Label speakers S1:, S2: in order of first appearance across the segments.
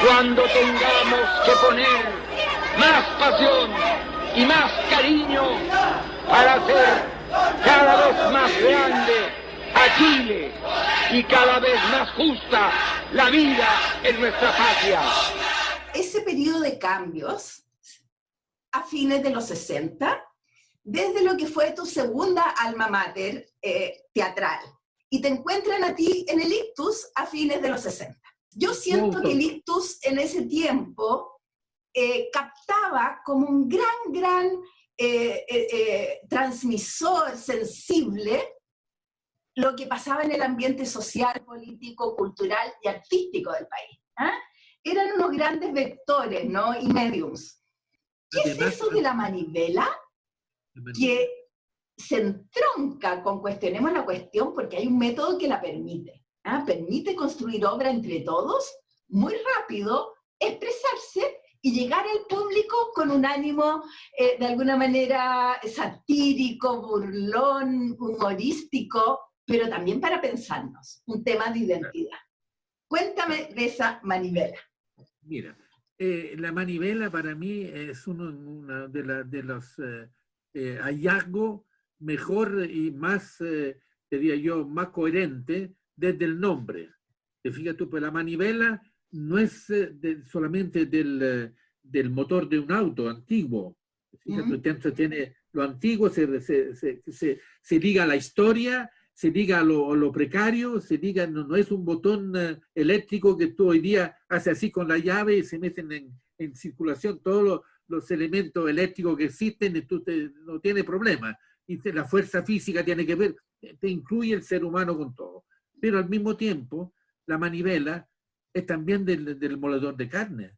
S1: Cuando tengamos que poner más pasión y más cariño para hacer cada vez más grande a Chile y cada vez más justa la vida en nuestra patria.
S2: Ese periodo de cambios, a fines de los 60, desde lo que fue tu segunda alma mater teatral, y te encuentran a ti en el Ictus a fines de los 60. Yo siento que el Ictus en ese tiempo captaba como un gran transmisor sensible lo que pasaba en el ambiente social, político, cultural y artístico del país. Eran unos grandes vectores, ¿no? Y mediums. ¿Qué es eso de la manivela? Que se entronca con Cuestionemos la Cuestión porque hay un método que la permite. Permite construir obra entre todos, muy rápido, expresarse y llegar al público con un ánimo de alguna manera satírico, burlón, humorístico, pero también para pensarnos, un tema de identidad. Cuéntame de esa manivela.
S3: Mira, la manivela para mí es uno de los hallazgos mejor y más, diría yo, más coherente desde el nombre. Te fijas tú, pues la manivela no es solamente del motor de un auto antiguo. Fíjate, tiene lo antiguo, se liga a la historia, se liga a lo precario, se liga, no es un botón eléctrico que tú hoy día haces así con la llave y se meten en circulación todos los elementos eléctricos que existen y tú no tienes problema. Y la fuerza física tiene que ver, te incluye el ser humano con todo. Pero al mismo tiempo, la manivela es también del moledor de carne.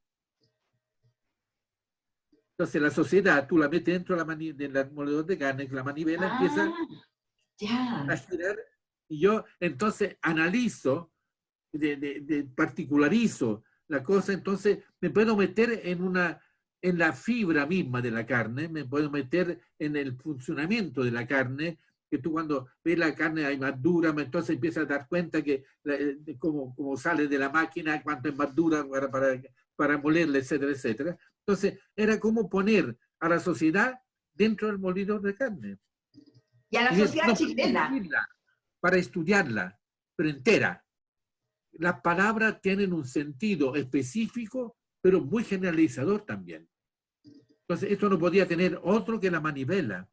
S3: Entonces la sociedad, tú la metes dentro del moledor de carne, la manivela empieza a girar, y yo entonces analizo, particularizo la cosa, entonces me puedo meter en la fibra misma de la carne, me puedo meter en el funcionamiento de la carne, que tú cuando ves la carne hay más dura, entonces empiezas a dar cuenta que como sale de la máquina, cuánto es más dura para molerla, etcétera, etcétera. Entonces era como poner a la sociedad dentro del molidor de carne.
S2: Y a la sociedad chilena.
S3: Para estudiarla, pero entera. Las palabras tienen un sentido específico, pero muy generalizador también. Entonces, esto no podía tener otro que la manivela,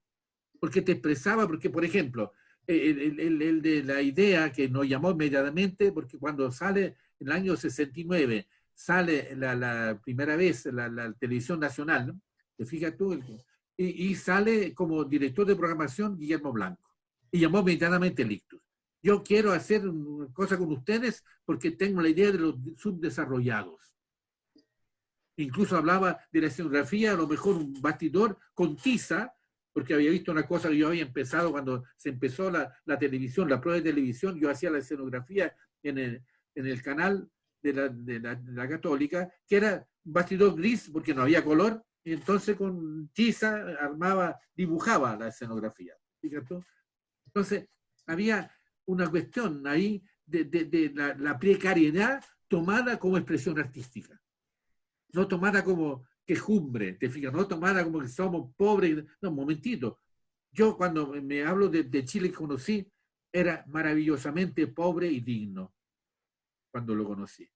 S3: porque te expresaba, porque, por ejemplo, el de la idea que nos llamó inmediatamente, porque cuando sale en el año 69, sale la primera vez la televisión nacional, ¿no? Te fijas tú, y sale como director de programación Guillermo Blanco, y llamó inmediatamente el Ictus. Yo quiero hacer una cosa con ustedes porque tengo la idea de los subdesarrollados. Incluso hablaba de la escenografía, a lo mejor un bastidor con tiza, porque había visto una cosa que yo había empezado cuando se empezó la televisión, la prueba de televisión, yo hacía la escenografía en el canal de la Católica, que era un bastidor gris porque no había color, y entonces con tiza dibujaba la escenografía. Fíjate. Entonces había una cuestión ahí de la precariedad tomada como expresión artística, no tomada como quejumbre, te fijas, no tomada como que somos pobres. No, un momentito. Yo cuando me hablo de Chile que conocí, era maravillosamente pobre y digno cuando lo conocí.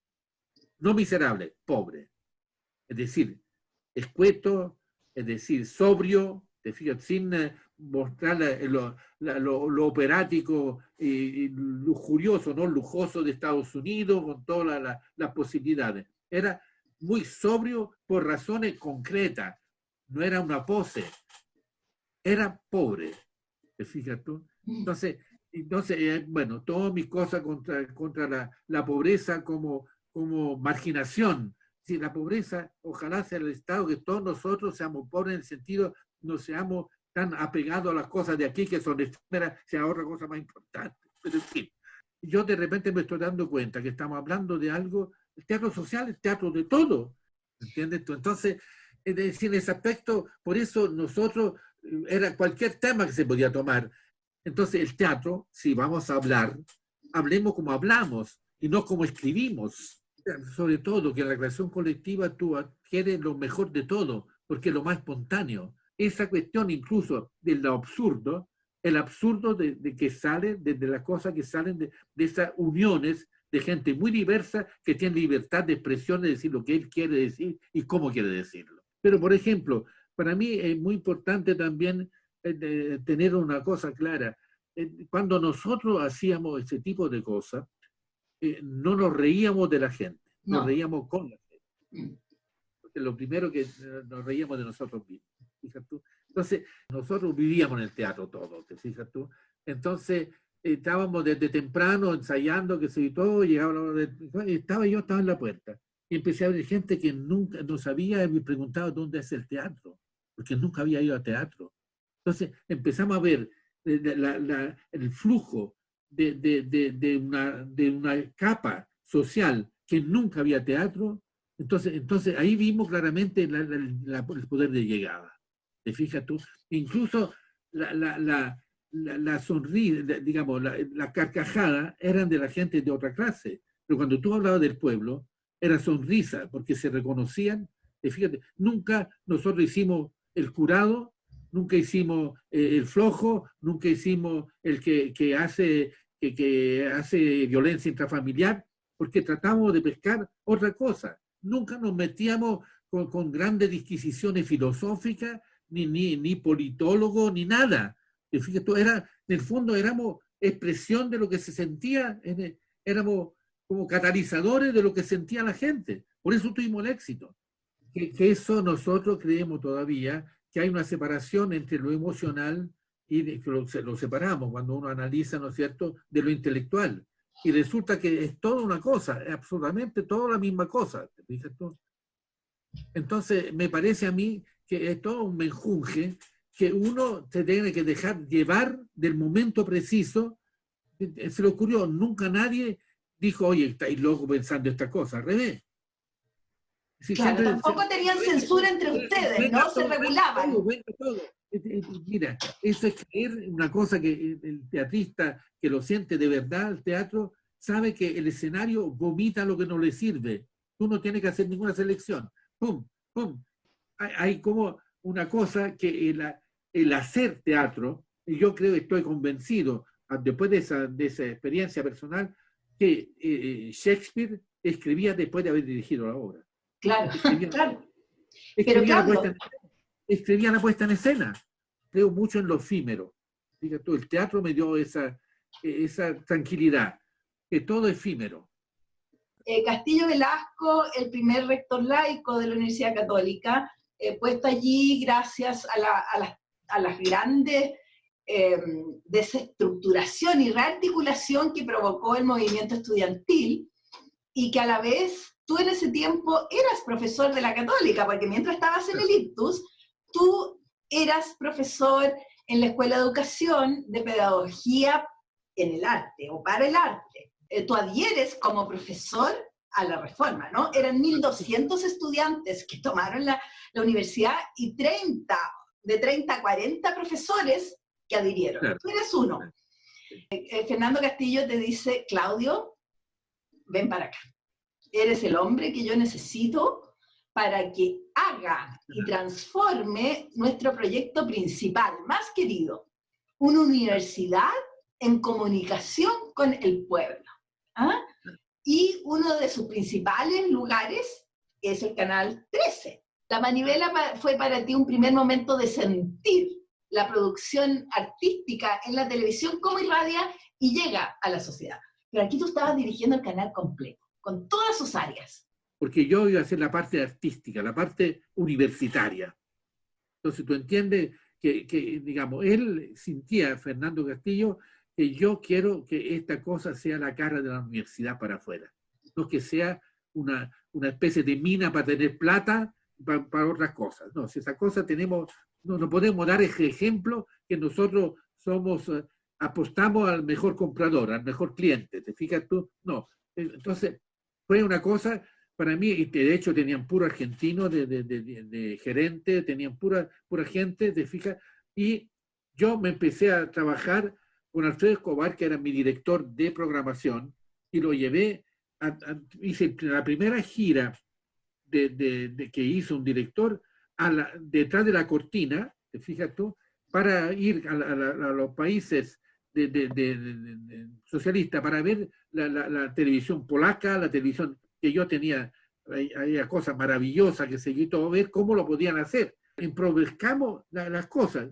S3: No miserable, pobre. Es decir, escueto, es decir, sobrio, te fijas, sin mostrar lo operático y lujurioso, no lujoso de Estados Unidos, con todas las posibilidades. Era muy sobrio por razones concretas, no era una pose, era pobre, ¿te fijas tú? Entonces bueno, todas mis cosas contra la pobreza como marginación. Si la pobreza, ojalá sea el Estado, que todos nosotros seamos pobres en el sentido, no seamos tan apegados a las cosas de aquí que son efímeras, sea otra cosa más importante. Pero en fin, yo de repente me estoy dando cuenta que estamos hablando de algo. El teatro social es teatro de todo, ¿entiendes? Entonces, es decir, en ese aspecto, por eso nosotros, era cualquier tema que se podía tomar. Entonces, el teatro, si vamos a hablar, hablemos como hablamos y no como escribimos. Sobre todo que en la creación colectiva tú adquieres lo mejor de todo, porque es lo más espontáneo. Esa cuestión incluso de lo absurdo, el absurdo de que sale, de las cosas que salen de esas uniones de gente muy diversa que tiene libertad de expresión de decir lo que él quiere decir y cómo quiere decirlo. Pero, por ejemplo, para mí es muy importante también tener una cosa clara. Cuando nosotros hacíamos ese tipo de cosas, no nos reíamos de la gente, nos reíamos con la gente. Porque lo primero que nos reíamos de nosotros mismos, fíjate tú. Entonces, nosotros vivíamos en el teatro todo, ¿te fijas tú? Entonces, estábamos desde temprano ensayando, que se todo, llegaba la hora yo estaba en la puerta. Y empecé a ver gente que nunca no sabía y me preguntaba dónde es el teatro, porque nunca había ido a teatro. Entonces, empezamos a ver el flujo de una capa social que nunca había teatro. Entonces ahí vimos claramente el poder de llegada. ¿Te fijas tú? Incluso la sonrisa, digamos, la carcajada eran de la gente de otra clase. Pero cuando tú hablabas del pueblo, era sonrisa, porque se reconocían. Fíjate, nunca nosotros hicimos el curado, nunca hicimos el flojo, nunca hicimos el que hace violencia intrafamiliar, porque tratamos de pescar otra cosa. Nunca nos metíamos con grandes disquisiciones filosóficas, ni politólogos, ni nada. Y fíjate, en el fondo éramos expresión de lo que se sentía, éramos como catalizadores de lo que sentía la gente. Por eso tuvimos el éxito. Que eso nosotros creemos todavía, que hay una separación entre lo emocional y que lo separamos cuando uno analiza, ¿no es cierto?, de lo intelectual. Y resulta que es toda una cosa, es absolutamente toda la misma cosa. ¿Te fijas tú? Entonces, me parece a mí que es todo un menjunje que uno se tiene que dejar llevar del momento preciso. Se le ocurrió, nunca nadie dijo, oye, estáis loco pensando esta cosa, al revés.
S2: Claro, tampoco tenían censura entre ustedes, ¿no? Se regulaban.
S3: Todo. Mira, eso es creer una cosa que el teatrista que lo siente de verdad, el teatro, sabe que el escenario vomita lo que no le sirve. Tú no tienes que hacer ninguna selección. ¡Pum! ¡Pum! Hay como una cosa que el hacer teatro, y yo creo, estoy convencido, después de esa experiencia personal, que Shakespeare escribía después de haber dirigido la obra.
S2: Claro, claro.
S3: Escribía la puesta en escena. Creo mucho en lo efímero. Fíjate, el teatro me dio esa tranquilidad, que todo es efímero.
S2: Castillo Velasco, el primer rector laico de la Universidad Católica, puesto allí gracias a las grandes desestructuración y rearticulación que provocó el movimiento estudiantil, y que a la vez tú en ese tiempo eras profesor de la Católica, porque mientras estabas en el Ictus, tú eras profesor en la Escuela de Educación de Pedagogía en el arte, o para el arte. Tú adhieres como profesor a la reforma, ¿no? Eran 1.200 estudiantes que tomaron la universidad y de 30 a 40 profesores que adhirieron. Claro. Tú eres uno. Fernando Castillo te dice, Claudio, ven para acá. Eres el hombre que yo necesito para que haga y transforme nuestro proyecto principal, más querido, una universidad en comunicación con el pueblo. ¿Ah? Y uno de sus principales lugares es el Canal 13. La Manivela fue para ti un primer momento de sentir la producción artística en la televisión, cómo irradia y llega a la sociedad. Pero aquí tú estabas dirigiendo el canal completo, con todas sus áreas.
S3: Porque yo iba a hacer la parte artística, la parte universitaria. Entonces tú entiendes que digamos, él sentía, Fernando Castillo, que yo quiero que esta cosa sea la cara de la universidad para afuera, no que sea una especie de mina para tener plata para otras cosas. No, si esa cosa no podemos dar ese ejemplo que nosotros apostamos al mejor comprador, al mejor cliente, ¿te fijas tú? No. Entonces, fue una cosa, para mí, y de hecho tenían puro argentino de gerente, tenían pura gente, ¿te fijas? Y yo me empecé a trabajar con Alfredo Escobar, que era mi director de programación, y lo llevé hice la primera gira que hizo un director detrás de la cortina, te fijas tú, para ir a los países socialistas, para ver la televisión polaca, la televisión que yo tenía, había cosas maravillosas que seguí todo, ver cómo lo podían hacer. Improvescamos las cosas,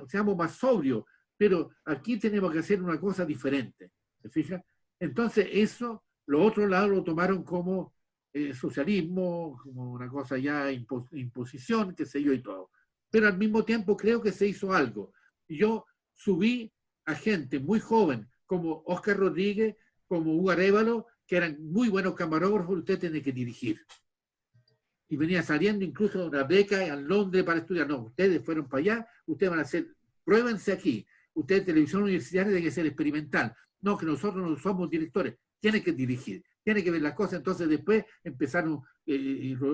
S3: seamos más sobrios, pero aquí tenemos que hacer una cosa diferente, ¿te fijas? Entonces eso, los otros lados lo tomaron como socialismo, como una cosa ya, imposición, qué sé yo y todo. Pero al mismo tiempo creo que se hizo algo. Yo subí a gente muy joven, como Oscar Rodríguez, como Hugo Arévalo, que eran muy buenos camarógrafos, usted tiene que dirigir. Y venía saliendo incluso de una beca a Londres para estudiar. No, ustedes fueron para allá, ustedes van a hacer, pruébense aquí. Ustedes, televisión universitaria, tiene que ser experimental. No, que nosotros no somos directores, tienen que dirigir, tienen que ver las cosas. Entonces después empezaron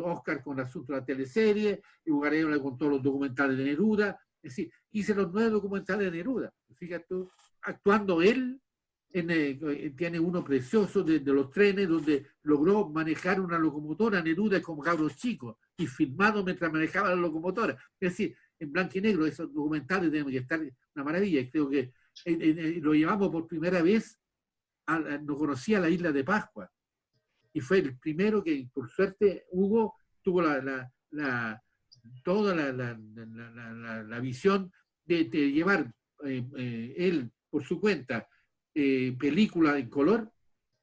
S3: Oscar con el asunto de la teleserie, y Hugo Arévalo con todos los documentales de Neruda. Es decir, hice los 9 documentales de Neruda. Fíjate tú, actuando él, tiene uno precioso de los trenes, donde logró manejar una locomotora, Neruda, como cabros chicos, y filmado mientras manejaba la locomotora. Es decir, en blanco y negro, esos documentales deben estar una maravilla. Y creo que lo llevamos por primera vez, no conocía la isla de Pascua. Y fue el primero que, por suerte, Hugo tuvo toda la visión de llevar él por su cuenta película en color,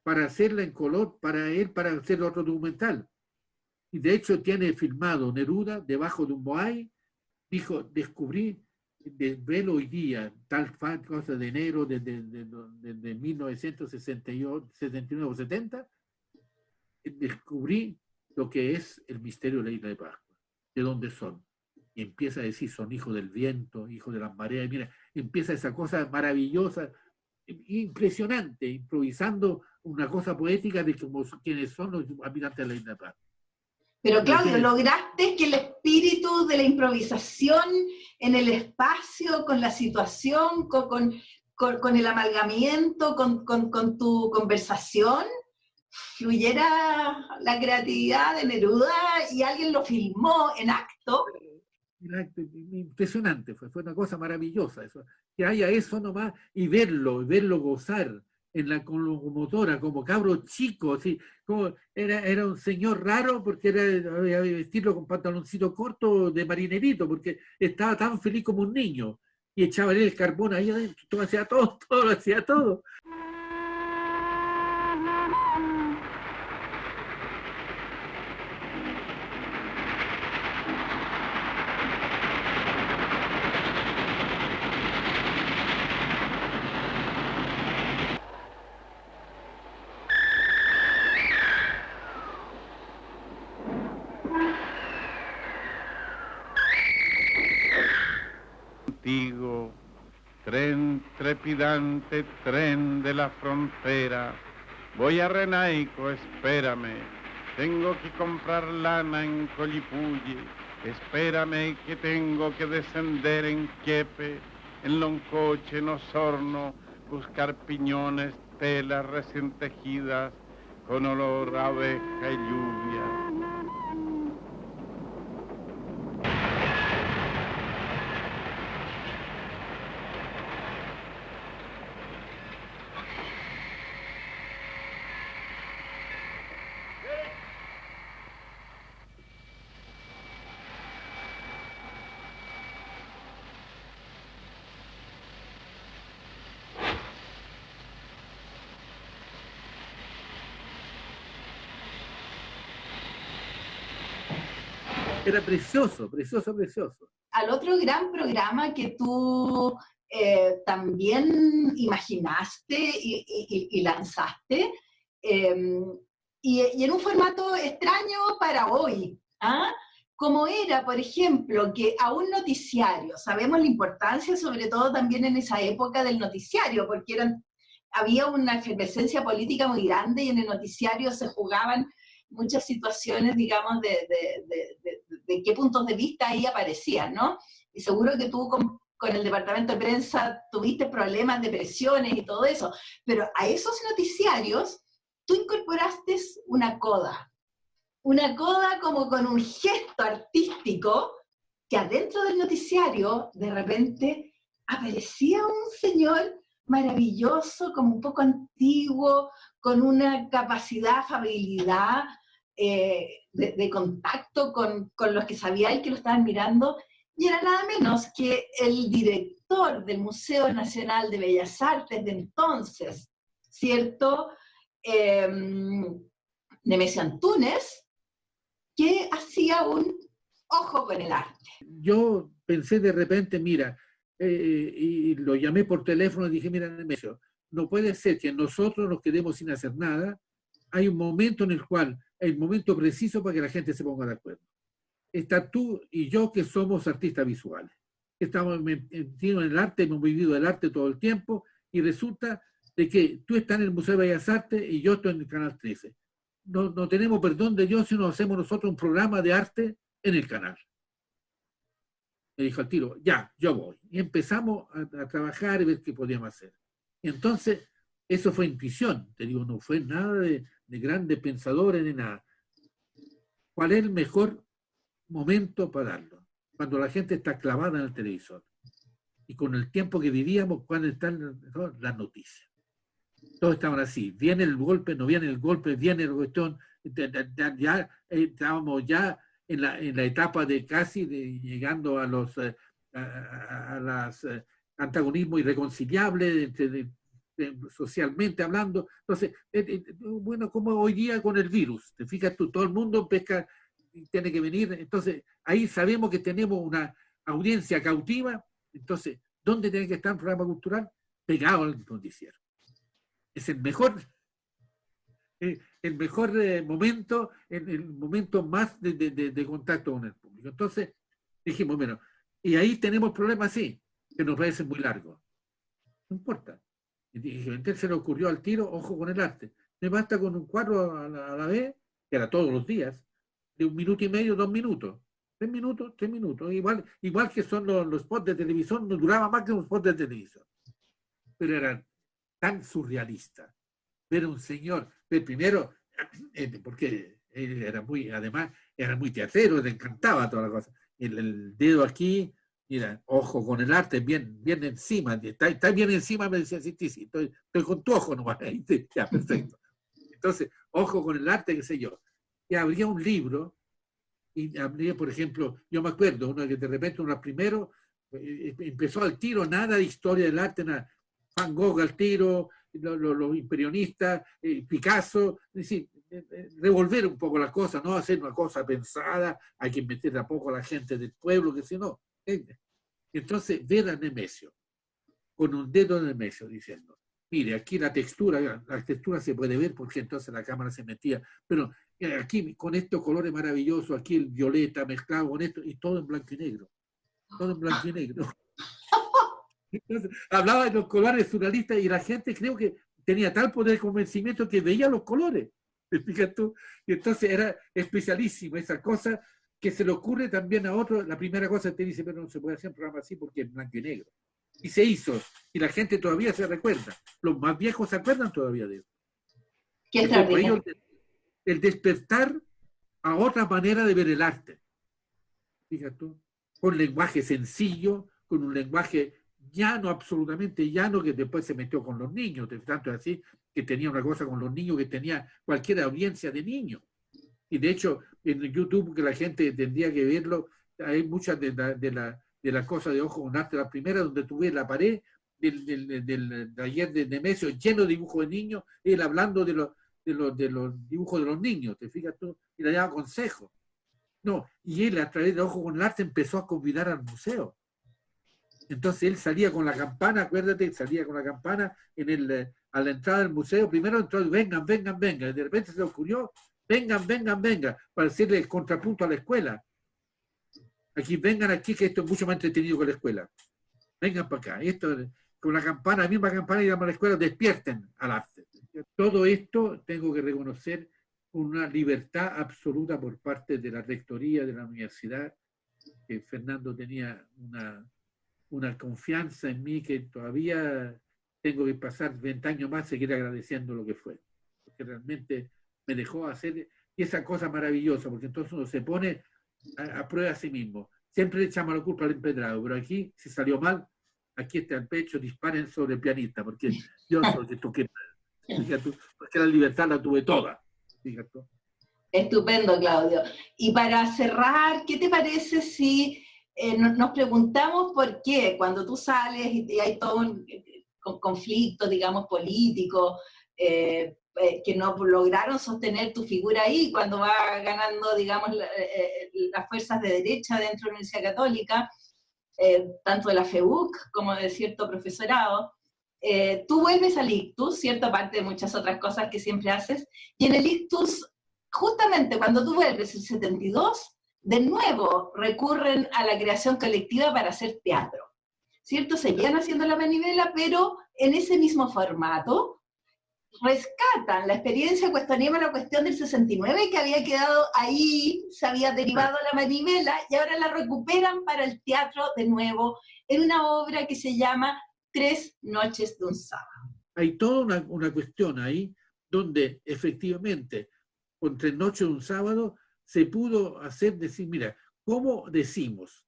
S3: para hacerla en color para él, para hacer otro documental. Y de hecho tiene filmado Neruda debajo de un moai. Dijo, descubrí, velo hoy día, tal cosa de enero de 1969 o 70, descubrí lo que es el misterio de la isla de Pascua, de dónde son. Y empieza a decir, son hijos del viento, hijos de las mareas. Y mira, empieza esa cosa maravillosa, impresionante, improvisando una cosa poética de como quienes son los habitantes de la isla de Pascua.
S2: Pero Claudio, lograste que el espíritu de la improvisación en el espacio, con la situación, con el amalgamiento, con tu conversación, fluyera la creatividad de Neruda y alguien lo filmó en acto.
S3: Impresionante, fue una cosa maravillosa eso, que haya eso nomás y verlo gozar con locomotora, como cabro chico, así, como era un señor raro, porque había vestirlo con pantaloncito corto de marinerito, porque estaba tan feliz como un niño, y echaba el carbón ahí adentro, todo hacía todo lo hacía todo.
S4: Tren trepidante, tren de la frontera, voy a Renaico, espérame, tengo que comprar lana en Collipulli, espérame que tengo que descender en Quiepe, en Loncoche, en Osorno, buscar piñones, telas recién tejidas, con olor a abeja y lluvia.
S3: Era precioso.
S2: Al otro gran programa que tú también imaginaste y lanzaste, y en un formato extraño para hoy, ¿ah? Como era, por ejemplo, que a un noticiario, sabemos la importancia, sobre todo también en esa época del noticiario, porque había una efervescencia política muy grande y en el noticiario se jugaban muchas situaciones, digamos, de qué puntos de vista ahí aparecían, ¿no? Y seguro que tú con el departamento de prensa tuviste problemas de presiones y todo eso, pero a esos noticiarios tú incorporaste una coda como con un gesto artístico, que adentro del noticiario de repente aparecía un señor maravilloso, como un poco antiguo, con una capacidad, afabilidad, de contacto con los que sabía él que lo estaban mirando, y era nada menos que el director del Museo Nacional de Bellas Artes de entonces, ¿cierto? Nemesio Antúnez, que hacía un ojo con el arte.
S3: Yo pensé de repente, mira, y lo llamé por teléfono y dije, mira, Nemesio, no puede ser que nosotros nos quedemos sin hacer nada. Hay un momento en el cual, el momento preciso para que la gente se ponga de acuerdo. Está tú y yo, que somos artistas visuales. Estamos metidos en el arte, hemos vivido el arte todo el tiempo, y resulta de que tú estás en el Museo de Bellas Artes y yo estoy en el Canal 13. No tenemos perdón de Dios si no hacemos nosotros un programa de arte en el canal. Me dijo al tiro, ya, yo voy. Y empezamos a trabajar y ver qué podíamos hacer. Y entonces, eso fue intuición, te digo, no fue nada de grandes pensadores ni nada. ¿Cuál es el mejor momento para darlo? Cuando la gente está clavada en el televisor. Y con el tiempo que vivíamos, cuando están las noticias. Todos estaban así, viene el golpe, no viene el golpe, viene la cuestión, ya estábamos ya en la etapa de casi llegando a los antagonismos irreconciliables socialmente hablando. Entonces, bueno, como hoy día con el virus, te fijas tú, todo el mundo pesca, tiene que venir, entonces ahí sabemos que tenemos una audiencia cautiva. Entonces, ¿dónde tiene que estar un programa cultural? Pegado al noticiero. Es el mejor momento, el momento más de contacto con el público. Entonces dijimos, bueno, y ahí tenemos problemas, sí, que nos parecen muy largos. No importa. Y dije, entonces se le ocurrió al tiro, ojo con el arte. Me basta con un cuadro a la vez, que era todos los días, de 1 minuto y medio, 2 minutos. 3 minutos, 3 minutos. Igual que son los spots de televisión, no duraba más que un spot de televisión. Pero eran tan surrealistas. Ver a un señor, primero, porque él era además, era muy teatrero, le encantaba toda la cosa. El dedo aquí, mira, ojo con el arte, bien encima, está bien encima, me decía, sí, estoy con tu ojo nomás, ya, perfecto. Entonces, ojo con el arte, qué sé yo. Y habría un libro, y habría, por ejemplo, yo me acuerdo, uno que de repente, uno primero, empezó al tiro, nada de historia del arte, nada. Van Gogh al tiro, los impresionistas, Picasso, es decir, revolver un poco las cosas, no hacer una cosa pensada, hay que meter a poco a la gente del pueblo, que si no. Entonces, ver a Nemesio, con un dedo de Nemesio, diciendo, mire, aquí la textura se puede ver porque entonces la cámara se metía, pero aquí con estos colores maravillosos, aquí el violeta mezclado con esto, y todo en blanco y negro. Todo en blanco y negro. Entonces, hablaba de los colores surrealistas y la gente creo que tenía tal poder de convencimiento que veía los colores. ¿Me explicas tú? Y entonces era especialísimo esa cosa que se le ocurre también a otros. La primera cosa que te dice, pero no se puede hacer un programa así porque es blanco y negro. Y se hizo. Y la gente todavía se recuerda. Los más viejos se acuerdan todavía de eso.
S2: Qué extraordinario.
S3: El despertar a otra manera de ver el arte. Fíjate tú, con lenguaje sencillo, con un lenguaje llano, absolutamente llano, que después se metió con los niños, tanto así que tenía una cosa con los niños que tenía cualquier audiencia de niños. Y de hecho, en YouTube, que la gente tendría que verlo, hay muchas de las cosas de ojo con arte. La primera, donde tuve la pared del taller de Nemesio, lleno de dibujos de niños, él hablando de los dibujos de los niños, ¿te fijas tú? Y le daba consejos. No, y él a través de Ojo con el Arte empezó a convidar al museo. Entonces él salía con la campana, acuérdate, salía con la campana a la entrada del museo. Primero entró, vengan, vengan, vengan. Y de repente se le ocurrió, vengan, vengan, vengan, para hacerle el contrapunto a la escuela. Aquí, vengan aquí, que esto es mucho más entretenido que la escuela. Vengan para acá. Esto, con la campana, la misma campana, y a la escuela, despierten al arte. Todo esto tengo que reconocer una libertad absoluta por parte de la rectoría de la universidad, que Fernando tenía una confianza en mí que todavía tengo que pasar 20 años más seguir agradeciendo lo que fue. que realmente me dejó hacer esa cosa maravillosa, porque entonces uno se pone a prueba a sí mismo. Siempre le echamos la culpa al empedrado, pero aquí, si salió mal, aquí está el pecho, disparen sobre el pianista, porque yo soy el que toqué, fíjate, porque la libertad la tuve toda, fíjate.
S2: Estupendo, Claudio. Y para cerrar, ¿qué te parece si nos preguntamos por qué cuando tú sales y hay todo un conflicto, digamos, político, que no lograron sostener tu figura ahí cuando va ganando, digamos, las fuerzas de derecha dentro de la Universidad Católica, tanto de la FEUC como de cierto profesorado? Tú vuelves al Ictus, cierto, aparte de muchas otras cosas que siempre haces, y en el Ictus, justamente cuando tú vuelves en el 72, de nuevo recurren a la creación colectiva para hacer teatro, ¿cierto? Seguían haciendo la manivela, pero en ese mismo formato, rescatan la experiencia cuestionemos la cuestión del 69, que había quedado ahí, se había derivado a la manivela, y ahora la recuperan para el teatro de nuevo, en una obra que se llama 3 noches de un sábado.
S3: Hay toda una cuestión ahí, donde efectivamente, con 3 noches de un sábado, se pudo decir, mira, ¿cómo decimos?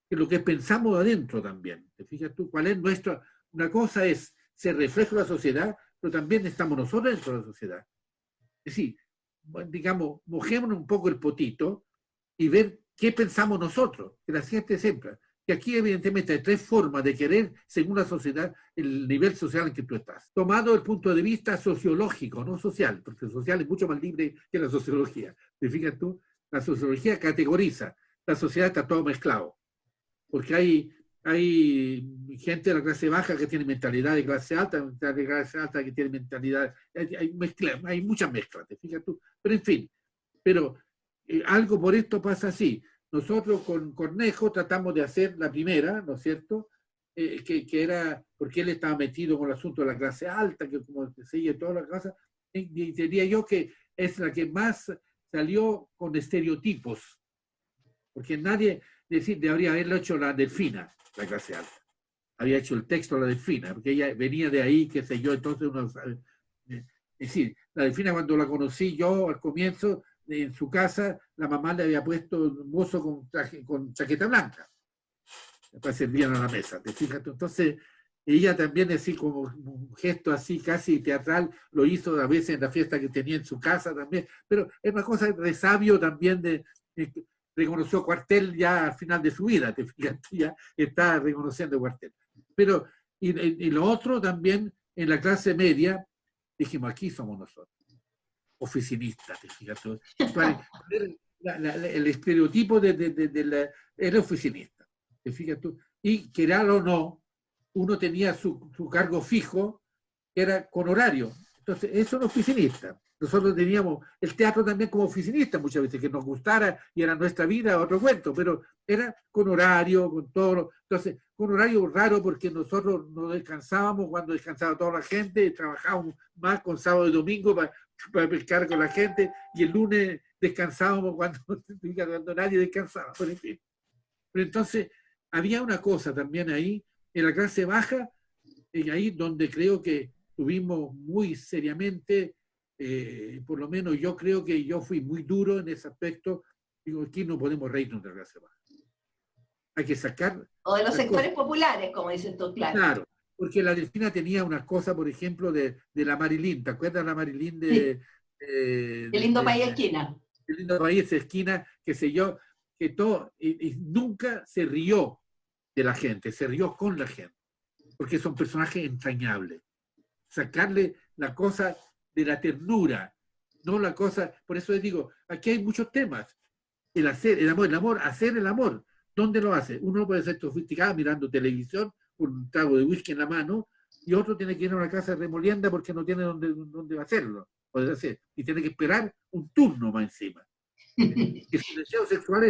S3: Que lo que pensamos adentro también. ¿Te fijas tú? ¿Cuál es nuestra? Una cosa es ser reflejo de la sociedad, pero también estamos nosotros dentro de la sociedad. Es decir, digamos, mojémonos un poco el potito y ver qué pensamos nosotros, que la gente siempre. Que aquí evidentemente hay 3 formas de querer según la sociedad, el nivel social en que tú estás. Tomado el punto de vista sociológico, no social, porque el social es mucho más libre que la sociología. ¿Te fijas tú? La sociología categoriza, la sociedad está todo mezclado. Porque hay gente de la clase baja que tiene mentalidad de clase alta que tiene mentalidad, hay muchas mezclas, ¿te fijas tú? Pero en fin, algo por esto pasa así. Nosotros con Cornejo tratamos de hacer la primera, ¿no es cierto? Que era, porque él estaba metido con el asunto de la clase alta, que como se sigue todas las cosas, y diría yo que es la que más salió con estereotipos, porque nadie debería haberlo hecho la Delfina, la clase alta. Había hecho el texto la Delfina, porque ella venía de ahí, qué sé yo, entonces uno sabe. Es decir, la Delfina cuando la conocí yo al comienzo, en su casa, la mamá le había puesto un mozo con chaqueta blanca, para servían a la mesa, ¿te fijas? Entonces, ella también, así como un gesto así casi teatral, lo hizo a veces en la fiesta que tenía en su casa también, pero es una cosa de sabio también, reconoció Cuartel ya al final de su vida, te fijas, ya está reconociendo Cuartel. Pero, y lo otro también, en la clase media, dijimos, aquí somos nosotros, oficinistas, te fijas. El estereotipo era oficinista, te fijas tú. Y querálo o no, uno tenía su cargo fijo, que era con horario. Entonces, eso era oficinista. Nosotros teníamos el teatro también como oficinista muchas veces, que nos gustara y era nuestra vida, otro cuento, pero era con horario, con todo. Entonces, con horario raro porque nosotros no descansábamos cuando descansaba toda la gente, trabajábamos más con sábado y domingo para pescar con la gente, y el lunes descansábamos cuando nadie descansaba. Por en fin. Pero entonces, había una cosa también ahí, en la clase baja, y ahí donde creo que tuvimos muy seriamente, por lo menos yo creo que yo fui muy duro en ese aspecto. Digo, aquí no podemos reírnos de la clase baja. Hay que sacar...
S2: O de los sectores populares, como dicen tú, claro.
S3: Claro, porque la Delfina tenía unas cosas, por ejemplo, de la Marilyn. ¿Te acuerdas la Marilyn de...
S2: Qué lindo país esquina.
S3: Qué lindo país esquina, qué sé yo, que todo... Y nunca se rió de la gente, se rió con la gente, porque son personajes entrañables. Sacarle la cosa de la ternura, no la cosa, por eso les digo, aquí hay muchos temas, el amor, hacer el amor, ¿dónde lo hace? Uno puede ser sofisticado mirando televisión, con un trago de whisky en la mano, y otro tiene que ir a una casa de remolienda porque no tiene dónde hacerlo, puede hacer, y tiene que esperar un turno más encima. Que su deseo sexual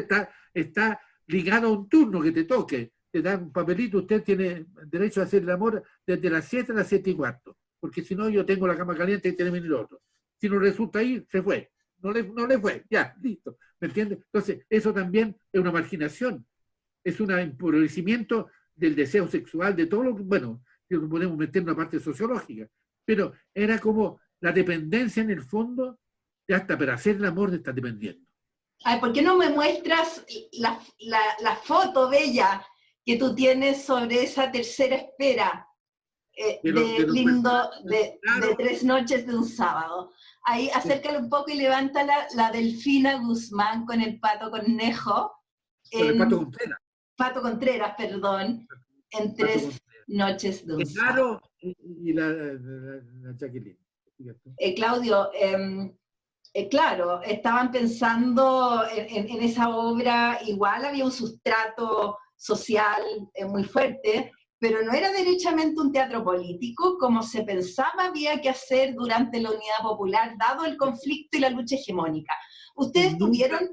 S3: está ligado a un turno que te toque, te dan un papelito, usted tiene derecho a hacer el amor desde las 7 a las 7:15. Porque si no yo tengo la cama caliente y tiene que venir otro. Si no resulta ahí, se fue. No le fue, ya, listo. ¿Me entiendes? Entonces, eso también es una marginación. Es un empobrecimiento del deseo sexual, de todo lo que, bueno, podemos meter en una parte sociológica. Pero era como la dependencia en el fondo, ya hasta para hacer el amor está dependiendo.
S2: Ay, ¿por qué no me muestras la foto bella que tú tienes sobre esa tercera espera de 3 noches de un sábado? Ahí, acércale un poco y levántala, la Delfina Guzmán con el Pato Cornejo.
S3: Con el Pato Contreras.
S2: Pato Contreras, perdón, en 3 noches de un sábado.
S3: Y la Jacqueline.
S2: Claudio, claro, estaban pensando en esa obra, igual había un sustrato social muy fuerte, pero no era derechamente un teatro político como se pensaba había que hacer durante la Unidad Popular, dado el conflicto y la lucha hegemónica. Ustedes tuvieron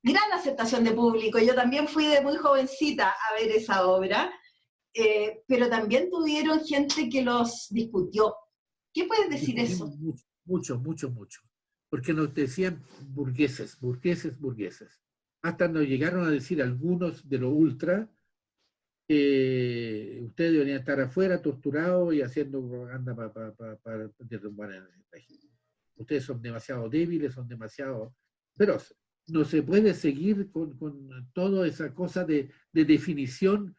S2: gran aceptación de público, yo también fui de muy jovencita a ver esa obra, pero también tuvieron gente que los discutió. ¿Qué puedes decir eso?
S3: Mucho. Porque nos decían burgueses. Hasta nos llegaron a decir algunos de los ultras que ustedes deberían estar afuera, torturados y haciendo propaganda para derrumbar el régimen. Ustedes son demasiado débiles, son demasiado feroces. No se puede seguir con toda esa cosa de definición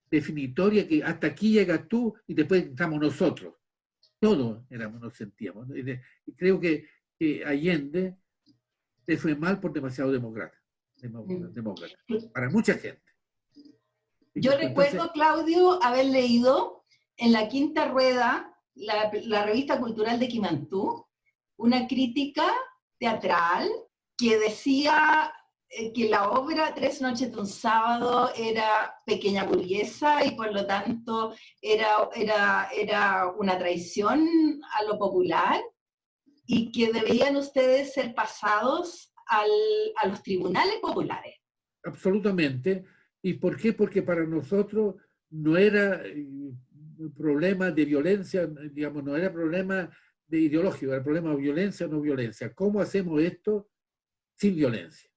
S3: definitoria que hasta aquí llegas tú y después estamos nosotros. Todos nos sentíamos. Y creo que Allende le fue mal por demasiado demócrata. Para mucha gente.
S2: Yo recuerdo, Claudio, haber leído en La Quinta Rueda, la revista cultural de Quimantú, una crítica teatral que decía que la obra 3 noches de un sábado era pequeña burguesa y por lo tanto era una traición a lo popular y que debían ustedes ser pasados a los tribunales populares.
S3: Absolutamente. ¿Y por qué? Porque para nosotros no era un problema de violencia, digamos, no era problema de ideológico, era problema de violencia o no violencia. ¿Cómo hacemos esto sin violencia?